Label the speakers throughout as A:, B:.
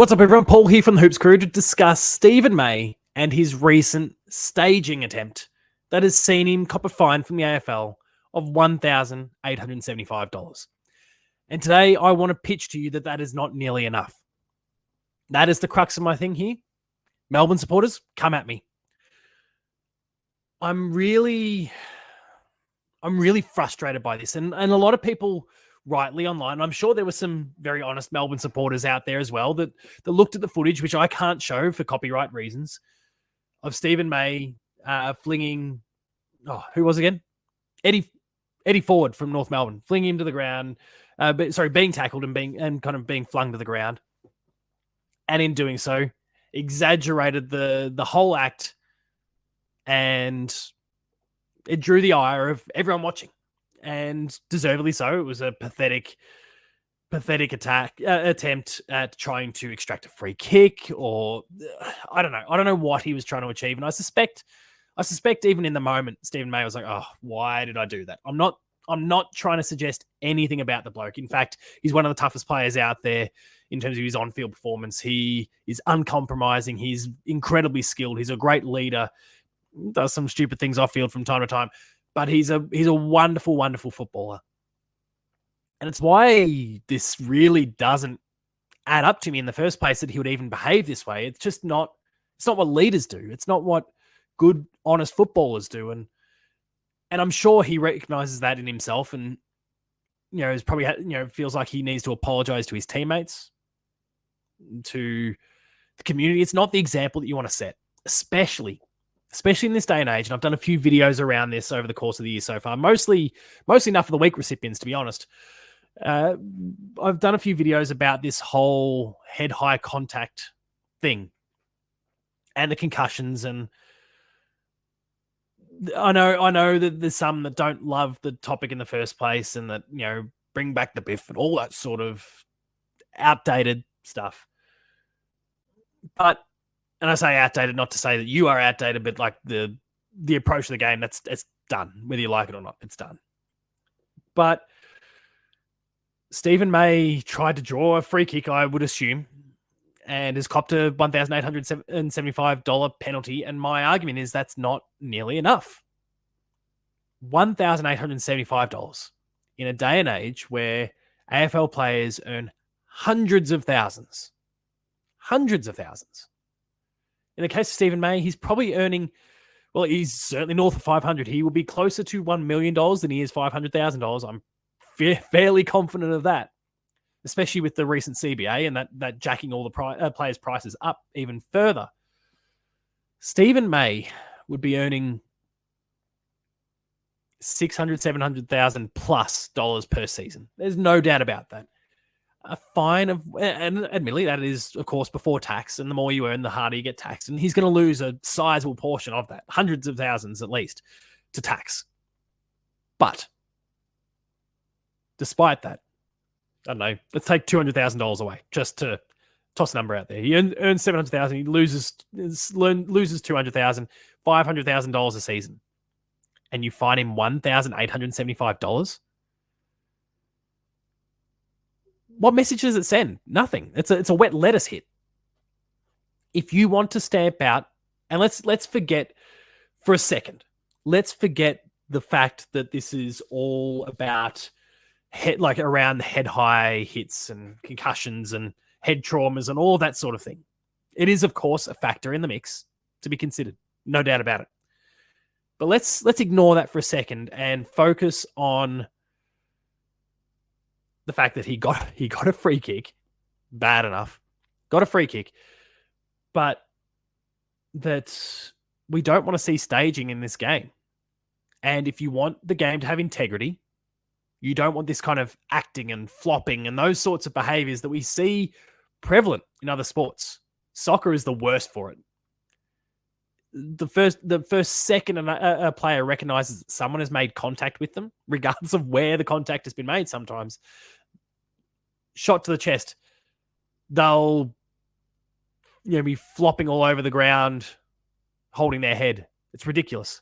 A: What's up, everyone? Paul here from the Hoops Crew to discuss Stephen May and his recent staging attempt that has seen him cop a fine from the AFL of $1,875. And today I want to pitch to you that that is not nearly enough. That is the crux of my thing here. Melbourne supporters, come at me. I'm really frustrated by this. And a lot of people rightly online, I'm sure there were some very honest Melbourne supporters out there as well that looked at the footage, which I can't show for copyright reasons, of Stephen May flinging, who was again? Eddie Ford from North Melbourne, flinging him to the ground, being tackled and being flung to the ground. And in doing so, exaggerated the whole act, and it drew the ire of everyone watching, and deservedly so. It was a pathetic attempt at trying to extract a free kick, or I don't know what he was trying to achieve. And I suspect even in the moment, Stephen May was like, "Oh, why did I do that?" I'm not trying to suggest anything about the bloke. In fact, he's one of the toughest players out there in terms of his on-field performance. He is uncompromising. He's incredibly skilled. He's a great leader. Does some stupid things off-field from time to time, but he's a wonderful, wonderful footballer. And it's why this really doesn't add up to me in the first place that he would even behave this way. It's just not. It's not what leaders do. It's not what good, honest footballers do. And I'm sure he recognizes that in himself, and is probably feels like he needs to apologize to his teammates, to the community. It's not the example that you want to set, especially in this day and age. And I've done a few videos around this over the course of the year so far, mostly enough for the week recipients, to be honest. I've done a few videos about this whole head-high contact thing and the concussions. And I know that there's some that don't love the topic in the first place, and that, bring back the biff and all that sort of outdated stuff. But, and I say outdated, not to say that you are outdated, but like the approach to the game, it's done. Whether you like it or not, it's done. But Stephen May tried to draw a free kick, I would assume, and has copped a $1,875 penalty. And my argument is that's not nearly enough. $1,875 in a day and age where AFL players earn hundreds of thousands. In the case of Stephen May, he's probably earning, well, he's certainly north of 500. He will be closer to $1 million than he is $500,000. I'm fairly confident of that, especially with the recent CBA and that jacking all the players' prices up even further. Stephen May would be earning $600,000, $700,000 plus per season. There's no doubt about that. A fine of, and admittedly, that is, of course, before tax. And the more you earn, the harder you get taxed. And he's going to lose a sizable portion of that, hundreds of thousands at least, to tax. But despite that, I don't know, let's take $200,000 away just to toss a number out there. He earns $700,000. He loses $200,000, $500,000 a season, and you fine him $1,875. What message does it send? Nothing. It's a wet lettuce hit. If you want to step out, and let's forget for a second. Let's forget the fact that this is all about around the head high hits and concussions and head traumas and all that sort of thing. It is, of course, a factor in the mix to be considered. No doubt about it. But let's ignore that for a second and focus on the fact that he got a free kick. Bad enough. Got a free kick. But that we don't want to see staging in this game. And if you want the game to have integrity, you don't want this kind of acting and flopping and those sorts of behaviors that we see prevalent in other sports. Soccer is the worst for it. The first second a player recognizes that someone has made contact with them, regardless of where the contact has been made sometimes, shot to the chest, they'll be flopping all over the ground, holding their head. It's ridiculous.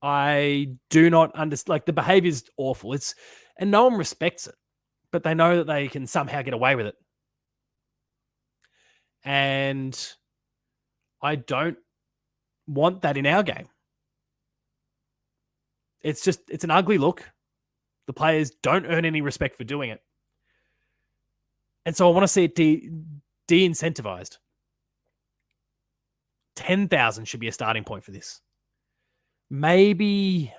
A: I do not understand. Like, the behavior is awful. And no one respects it. but they know that they can somehow get away with it. And I don't want that in our game. It's an ugly look. The players don't earn any respect for doing it. And so I want to see it de-incentivized. 10,000 should be a starting point for this. Maybe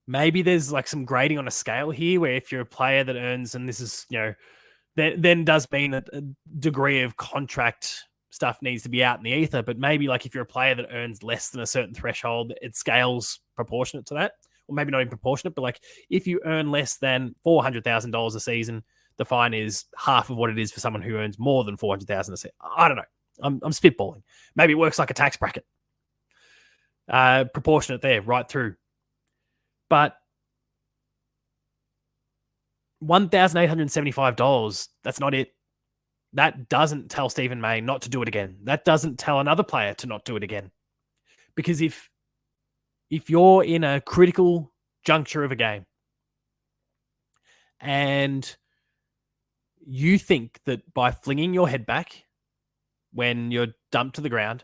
A: there's like some grading on a scale here where if you're a player that earns, and this is, then does mean that a degree of contract stuff needs to be out in the ether, but maybe like if you're a player that earns less than a certain threshold, it scales proportionate to that. Or maybe not even proportionate, but like if you earn less than $400,000 a season, the fine is half of what it is for someone who earns more than $400,000 a season. I don't know. I'm spitballing. Maybe it works like a tax bracket. Proportionate there, right through. But $1,875, that's not it. That doesn't tell Stephen May not to do it again. That doesn't tell another player to not do it again. Because if you're in a critical juncture of a game and you think that by flinging your head back when you're dumped to the ground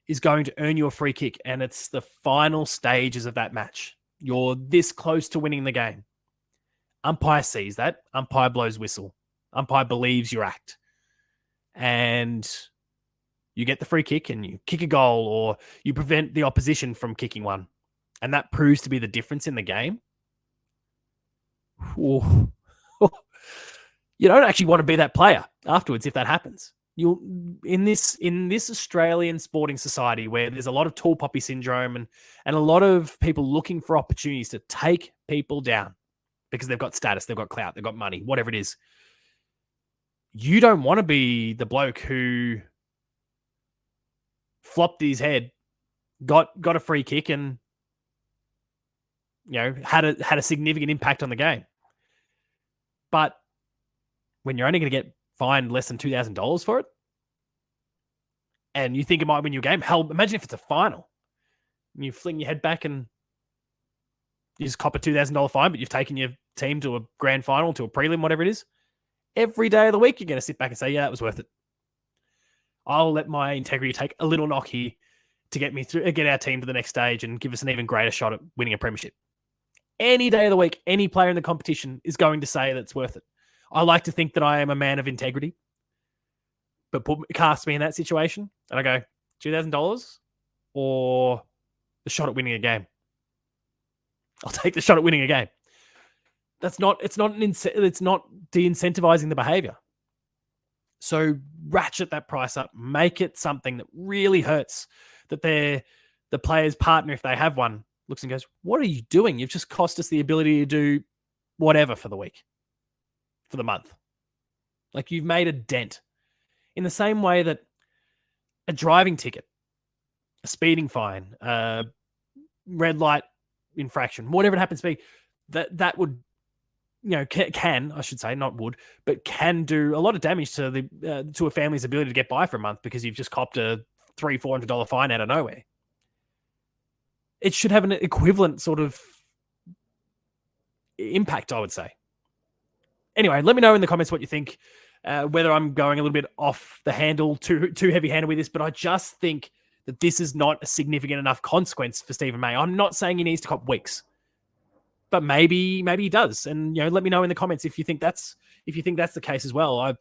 A: is going to earn you a free kick, and it's the final stages of that match, you're this close to winning the game. Umpire sees that. Umpire blows whistle. Umpire believes your act. And you get the free kick and you kick a goal, or you prevent the opposition from kicking one. And that proves to be the difference in the game. Ooh. You don't actually want to be that player afterwards if that happens. You'll in this Australian sporting society where there's a lot of tall poppy syndrome and a lot of people looking for opportunities to take people down because they've got status, they've got clout, they've got money, whatever it is. You don't want to be the bloke who flopped his head, got a free kick, and had a significant impact on the game. But when you're only going to get fined less than $2,000 for it, and you think it might win your game, hell, imagine if it's a final. And you fling your head back and you just cop a $2,000 fine, but you've taken your team to a grand final, to a prelim, whatever it is. Every day of the week, you're going to sit back and say, yeah, that was worth it. I'll let my integrity take a little knock here to get me through, get our team to the next stage and give us an even greater shot at winning a premiership. Any day of the week, any player in the competition is going to say that it's worth it. I like to think that I am a man of integrity, but cast me in that situation and I go, $2,000 or the shot at winning a game. I'll take the shot at winning a game. It's not de-incentivizing the behavior. So ratchet that price up, make it something that really hurts, that the player's partner, if they have one, looks and goes, what are you doing? You've just cost us the ability to do whatever for the week, for the month. Like, you've made a dent. In the same way that a driving ticket, a speeding fine, a red light infraction, whatever it happens to be, that would, can, I should say, not would, but can do a lot of damage to to a family's ability to get by for a month because you've just copped a $300-$400 fine out of nowhere. It should have an equivalent sort of impact, I would say. Anyway, let me know in the comments what you think, whether I'm going a little bit off the handle, too heavy-handed with this, but I just think that this is not a significant enough consequence for Stephen May. I'm not saying he needs to cop weeks, but maybe he does. And let me know in the comments if you think that's the case as well.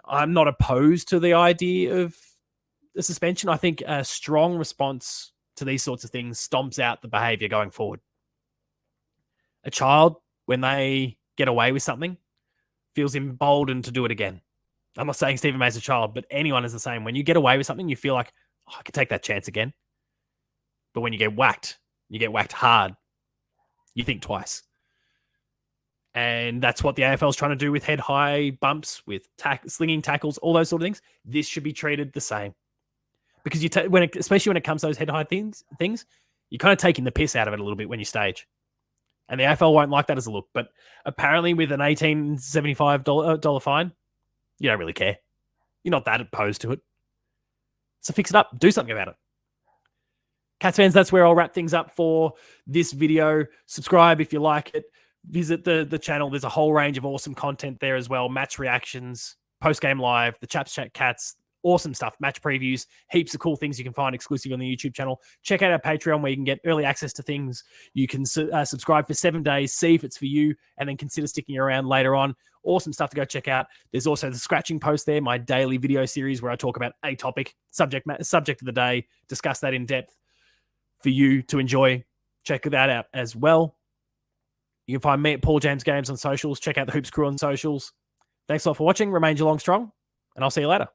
A: I'm not opposed to the idea of the suspension. I think a strong response to these sorts of things stomps out the behavior going forward. A child, when they get away with something, feels emboldened to do it again. I'm not saying Stephen May's a child, but anyone is the same. When you get away with something, you feel like, I could take that chance again. But when you get whacked hard, you think twice. And that's what the AFL is trying to do with head-high bumps, with slinging tackles, all those sort of things. This should be treated the same. Because especially when it comes to those head-high things, you're kind of taking the piss out of it a little bit when you stage. And the AFL won't like that as a look. But apparently with an $1,875 fine, you don't really care. You're not that opposed to it. So fix it up. Do something about it. Cats fans, that's where I'll wrap things up for this video. Subscribe if you like it. visit the channel. There's a whole range of awesome content there as well. Match reactions, post-game live, the Chaps Chat Cats, awesome stuff. Match previews, heaps of cool things you can find exclusive on the YouTube channel. Check out our Patreon where you can get early access to things. You can subscribe for 7 days, see if it's for you, and then consider sticking around later on. Awesome stuff to go check out. There's also the Scratching Post there, my daily video series where I talk about a topic, subject of the day, discuss that in depth for you to enjoy. Check that out as well. You can find me at Paul James Games on socials. Check out the Hoops Crew on socials. Thanks a lot for watching. Remain Geelong strong, and I'll see you later.